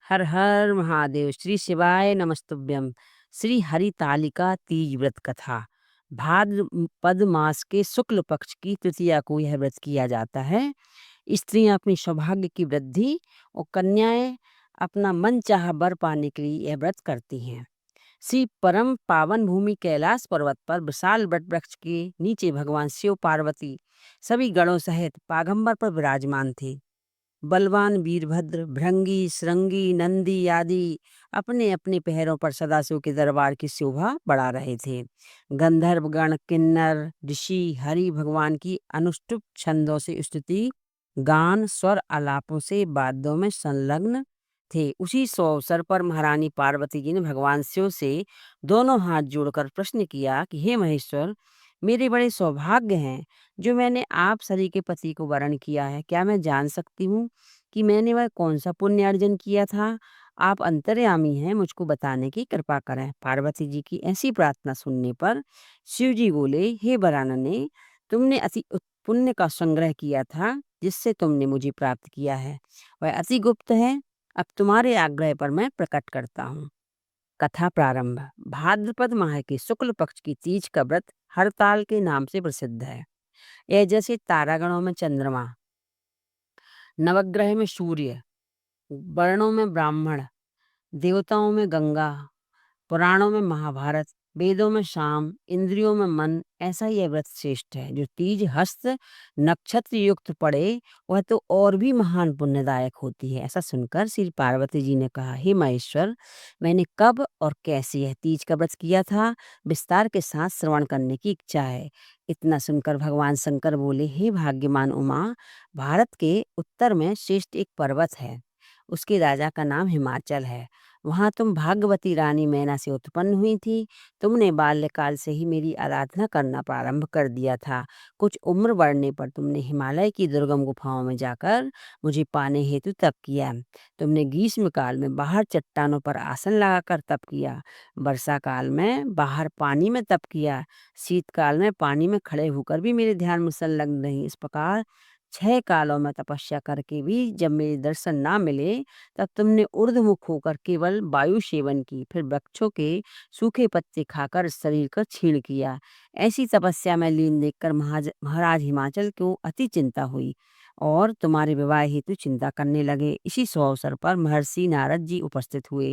हर हर महादेव। श्री शिवाय नमस्तुभ्यम। श्री हरितालिका तीज व्रत कथा। भाद्रपद मास के शुक्ल पक्ष की तृतीया को यह व्रत किया जाता है। स्त्रियां अपनी सौभाग्य की वृद्धि और कन्याएं अपना मन चाहा वर पाने के लिए यह व्रत करती हैं। श्री परम पावन भूमि कैलाश पर्वत पर विशाल वट वृक्ष के नीचे भगवान शिव पार्वती सभी गणों सहित पागंबर पर विराजमान थे। बलवान वीरभद्र, भृंगी, श्रृंगी, नंदी आदि अपने अपने पैरों पर सदाशिव के दरबार की शोभा बढ़ा रहे थे। गंधर्व गण, किन्नर, ऋषि हरि भगवान की अनुष्टुप छंदों से स्तुति, गान, स्वर आलापों से वाद्यों में संलग्न थे। उसी अवसर पर महारानी पार्वती जी ने भगवान शिव से दोनों हाथ जोड़कर प्रश्न किया कि हे महेश्वर, मेरे बड़े सौभाग्य हैं जो मैंने आप सरी के पति को वरण किया है। क्या मैं जान सकती हूँ कि मैंने वह कौन सा पुण्य अर्जन किया था? आप अंतर्यामी हैं, मुझको बताने की कृपा करें। पार्वती जी की ऐसी प्रार्थना सुनने पर शिव जी बोले, हे वरानने, तुमने अति पुण्य का संग्रह किया था जिससे तुमने मुझे प्राप्त किया है। वह अति गुप्त है। अब तुम्हारे आग्रह पर मैं प्रकट करता हूँ। कथा प्रारंभ। भाद्रपद माह के शुक्ल पक्ष की तीज का व्रत हरताल के नाम से प्रसिद्ध है। यह जैसे तारागणों में चंद्रमा, नवग्रह में सूर्य, वर्णों में ब्राह्मण, देवताओं में गंगा, पुराणों में महाभारत, वेदों में शाम, इंद्रियों में मन, ऐसा ही यह व्रत श्रेष्ठ है। जो तीज हस्त नक्षत्र युक्त पड़े वह तो और भी महान पुण्यदायक होती है। ऐसा सुनकर श्री पार्वती जी ने कहा, हे महेश्वर, मैंने कब और कैसे यह तीज का व्रत किया था, विस्तार के साथ श्रवण करने की इच्छा है। इतना सुनकर भगवान शंकर बोले, हे भाग्यमान उमा, भारत के उत्तर में श्रेष्ठ एक पर्वत है। उसके राजा का नाम हिमाचल है। वहाँ तुम भाग्यवती रानी मैना से उत्पन्न हुई थी। तुमने बाल्यकाल से ही मेरी आराधना करना प्रारंभ कर दिया था। कुछ उम्र बढ़ने पर तुमने हिमालय की दुर्गम गुफाओं में जाकर मुझे पाने हेतु तप किया। तुमने ग्रीष्म काल में बाहर चट्टानों पर आसन लगाकर तप किया, वर्षा काल में बाहर पानी में तप किया, शीतकाल में पानी में खड़े होकर भी मेरे ध्यान में संलग्न रही। इस प्रकार 6 कालों में तपस्या करके भी जब मेरे दर्शन ना मिले, तब तुमने ऊर्ध्वमुख होकर केवल वायु सेवन की, फिर वृक्षों के सूखे पत्ते खाकर शरीर का क्षीण किया। ऐसी तपस्या में लीन देखकर महाराज हिमाचल को अति चिंता हुई और तुम्हारे विवाह हेतु चिंता करने लगे। इसी अवसर पर महर्षि नारद जी उपस्थित हुए।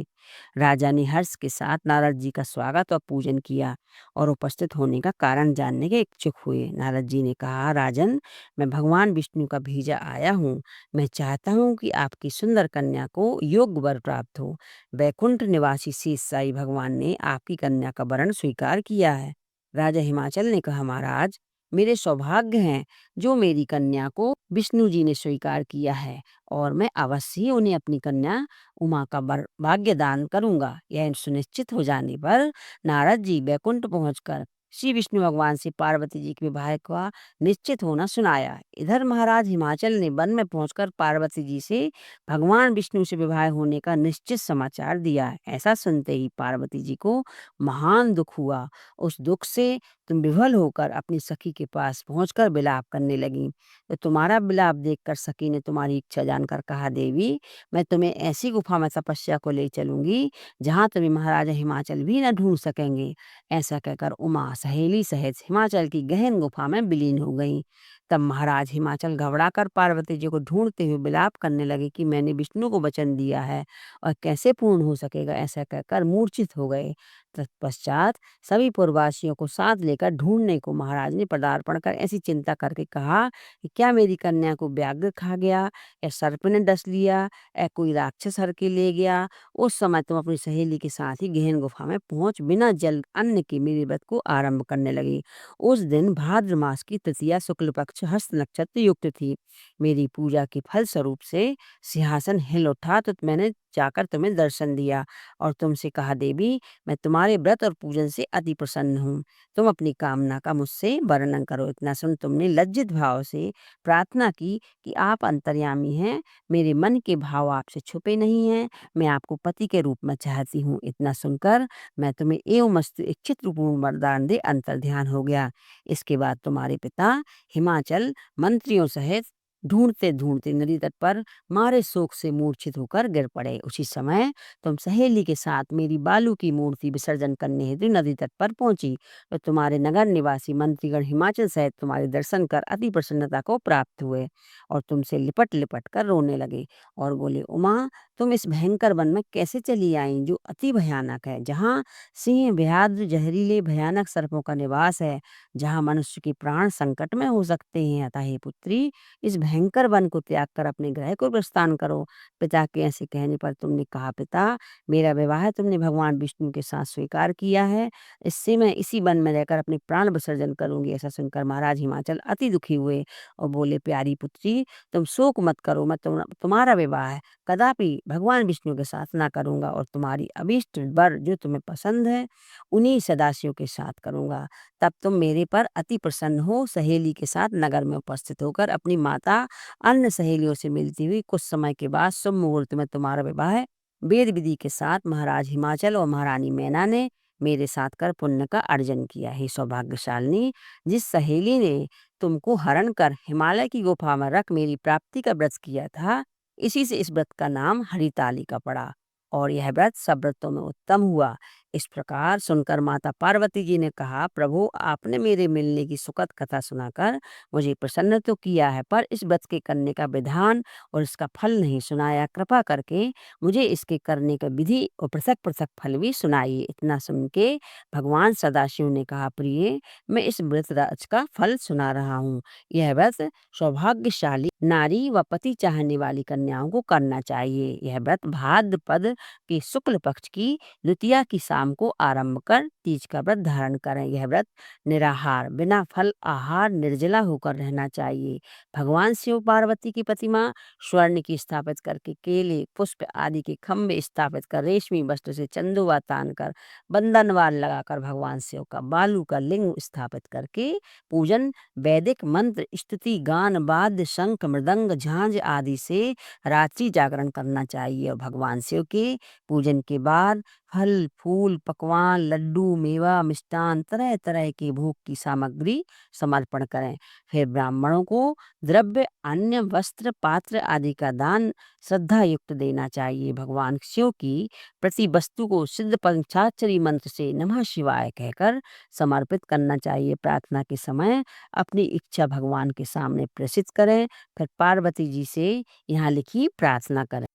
राजा ने हर्ष के साथ नारद जी का स्वागत और पूजन किया और उपस्थित होने का कारण जानने के इच्छुक हुए। नारद जी ने कहा, राजन, मैं भगवान विष्णु का भेजा आया हूँ। मैं चाहता हूँ कि आपकी सुंदर कन्या को योग्य वर प्राप्त हो। वैकुंठ निवासी शेष साई भगवान ने आपकी कन्या का वरण स्वीकार किया है। राजा हिमाचल ने कहा, महाराज, मेरे सौभाग्य हैं जो मेरी कन्या को विष्णु जी ने स्वीकार किया है और मैं अवश्य ही उन्हें अपनी कन्या उमा का भाग्य दान करूंगा। यह सुनिश्चित हो जाने पर नारद जी बैकुंठ पहुंचकर श्री विष्णु भगवान से पार्वती जी के विवाह का निश्चित होना सुनाया। इधर महाराज हिमाचल ने वन में पहुंचकर पार्वती जी से भगवान विष्णु से विवाह होने का निश्चित समाचार दिया। ऐसा सुनते ही पार्वती जी को महान दुख हुआ। उस दुख से तुम विह्वल होकर अपनी सखी के पास पहुंचकर विलाप करने लगी। तो तुम्हारा विलाप देखकर सखी ने तुम्हारी इच्छा जानकर कहा, देवी, मैं तुम्हें ऐसी गुफा में तपस्या को ले चलूंगी जहां तुम्हें महाराजा हिमाचल भी न ढूंढ सकेंगे। ऐसा कहकर उमा सहेली सहित हिमाचल की गहन गुफा में विलीन हो गई। तब महाराज हिमाचल घबराकर पार्वती जी को ढूंढते हुए विलाप करने लगे कि मैंने विष्णु को वचन दिया है और कैसे पूर्ण हो सकेगा। ऐसा कहकर मूर्छित हो गए। तत्पश्चात सभी पुरवासियों को साथ लेकर ढूंढने को महाराज ने पदार्पण कर ऐसी चिंता करके कहा कि क्या मेरी कन्या को व्याघ्र खा गया, या सर्प ने डस लिया, या कोई राक्षस हर के ले गया। उस समय तुम अपनी सहेली के साथ ही गहन गुफा में पहुंच बिना जल अन्न के मेरे व्रत को आरंभ करने लगी। उस दिन भाद्र मास की तृतीया शुक्ल पक्ष हस्त नक्षत्र युक्त थी। मेरी पूजा के फल स्वरूप से सिंहासन हिल उठा तो मैंने जाकर तुम्हें दर्शन दिया और तुमसे कहा, देवी, मैं तुम्हारे व्रत और पूजन से अति प्रसन्न हूँ। तुम अपनी कामना का मुझसे वर्णन करो। इतना सुन तुमने लज्जित भाव से प्रार्थना की कि आप अंतर्यामी हैं, मेरे मन के भाव आपसे छुपे नहीं हैं, मैं आपको पति के रूप में चाहती हूँ। इतना सुनकर मैं तुम्हें एवं मस्त इच्छित रूपूर्ण वरदान दे अंतर ध्यान हो गया। इसके बाद तुम्हारे पिता हिमाचल मंत्रियों सहित ढूंढते ढूंढते नदी तट पर मारे शोक से मूर्छित होकर गिर पड़े। उसी समय तुम सहेली के साथ मेरी बालू की मूर्ति विसर्जन करने हेतु नदी तट पर पहुंची, तो तुम्हारे नगर निवासी मंत्रीगण हिमाचल सहित तुम्हारे दर्शन कर अति प्रसन्नता को प्राप्त हुए और तुमसे लिपट लिपट कर रोने लगे और बोले, उमा, तुम इस भयंकर वन में कैसे चली आई जो अति भयानक है, जहाँ सिंह, व्याघ्र, जहरीले भयानक सर्पों का निवास है, जहाँ मनुष्य के प्राण संकट में हो सकते हैं। अतः हे पुत्री, इस भयंकर वन को त्याग कर अपने गृह को प्रस्थान करो। पिता के ऐसे कहने पर तुमने कहा, पिता, मेरा विवाह तुमने भगवान विष्णु के साथ स्वीकार किया है, इससे मैं इसी वन में रहकर अपने प्राण विसर्जन करूंगी। ऐसा सुनकर महाराज हिमाचल अति दुखी हुए और बोले, प्यारी पुत्री, तुम शोक मत करो, मैं तुम्हारा विवाह कदापि भगवान विष्णु के साथ ना करूंगा और तुम्हारी अभीष्ट वर जो तुम्हें पसंद है उन्हीं सदाशिव के साथ करूंगा। तब तुम मेरे पर अति प्रसन्न हो सहेली के साथ नगर में उपस्थित होकर अपनी माता अन्य सहेलियों से मिलती हुई कुछ समय के बाद शुभ मुहूर्त में तुम्हारा विवाह वेद विधि के साथ महाराज हिमाचल और महारानी मैना ने मेरे साथ कर पुण्य का अर्जन किया। हे सौभाग्यशालिनी, जिस सहेली ने तुमको हरण कर हिमालय की गुफा में रख मेरी प्राप्ति का व्रत किया था, इसी से इस व्रत का नाम हरितालिका पड़ा और यह व्रत सब व्रतों में उत्तम हुआ। इस प्रकार सुनकर माता पार्वती जी ने कहा, प्रभु, आपने मेरे मिलने की सुखद कथा सुनाकर मुझे प्रसन्न तो किया है, पर इस व्रत के करने का विधान और इसका फल नहीं सुनाया। कृपा करके मुझे इसके करने का विधि और पृथक पृथक फल भी सुनाइए। इतना सुन के भगवान सदाशिव ने कहा, प्रिय, मैं इस व्रत राज का फल सुना रहा हूँ। यह व्रत सौभाग्यशाली नारी व पति चाहने वाली कन्याओं को करना चाहिए। यह व्रत भाद्रपद के शुक्ल पक्ष की द्वितीया की शाम को आरंभ कर तीज का व्रत धारण करें। यह व्रत निराहार, बिना फल आहार, निर्जला होकर रहना चाहिए। भगवान शिव पार्वती की प्रतिमा स्वर्ण की स्थापित करके केले, पुष्प आदि के खंभे स्थापित कर रेशमी वस्त्र से चंदुआ तान कर बंधनवार लगाकर भगवान शिव का बालू का लिंग स्थापित करके पूजन वैदिक मंत्र, स्तुति, गान, वाद्य, शंख, मृदंग, झांझ आदि से रात्रि जागरण करना चाहिए और भगवान शिव के पूजन के बाद फल, फूल, पकवान, लड्डू, मेवा, मिष्टान, तरह तरह के भोग की सामग्री समर्पण करें। फिर ब्राह्मणों को द्रव्य, अन्न, वस्त्र, पात्र आदि का दान श्रद्धा युक्त देना चाहिए। भगवान शिव की प्रति वस्तु को सिद्ध पंचाक्षरी मंत्र से नमः शिवाय कहकर समर्पित करना चाहिए। प्रार्थना के समय अपनी इच्छा भगवान के सामने प्रेषित करें। फिर पार्वती जी से यहाँ लिखी प्रार्थना करें।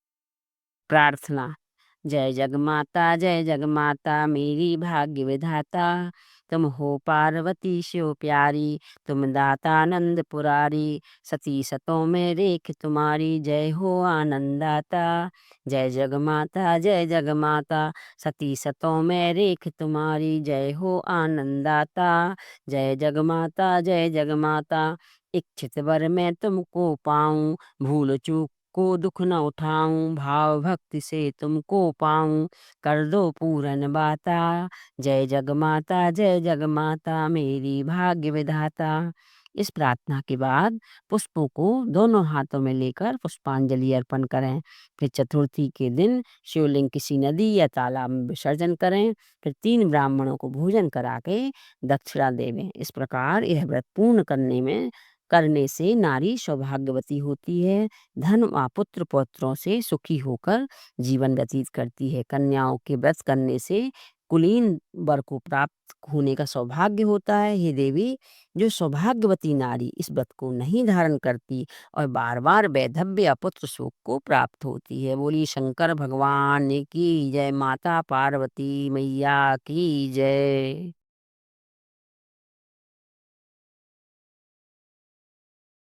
प्रार्थना। जय जगमाता मेरी भाग्य विधाता, तुम हो पार्वती शिव प्यारी, तुम दातानंद पुरारी, सती सतों में रेख तुम्हारी, जय हो आनंदाता। जय जगमाता सती सतों में रेख तुम्हारी, जय हो आनंदाता। जय जगमाता इच्छित वर मैं तुमको पाऊं, भूल चूक को दुख न उठाऊं, भाव भक्ति से तुमको पाऊं, कर दो पूरन बाता। जय जग माता मेरी भाग्य विधाता। इस प्रार्थना के बाद पुष्पों को दोनों हाथों में लेकर पुष्पांजलि अर्पण करें। फिर चतुर्थी के दिन शिवलिंग किसी नदी या तालाब में विसर्जन करें। फिर 3 ब्राह्मणों को भोजन करा के दक्षिणा देवें। इस प्रकार यह व्रत पूर्ण करने से नारी सौभाग्यवती होती है, धन व पुत्र पौत्रों से सुखी होकर जीवन व्यतीत करती है। कन्याओं के व्रत करने से कुलीन वर को प्राप्त होने का सौभाग्य होता है। हे देवी, जो सौभाग्यवती नारी इस व्रत को नहीं धारण करती और बार बार वैधव्य या पुत्र शोक को प्राप्त होती है। बोली शंकर भगवान की जय, माता पार्वती मैया की जय।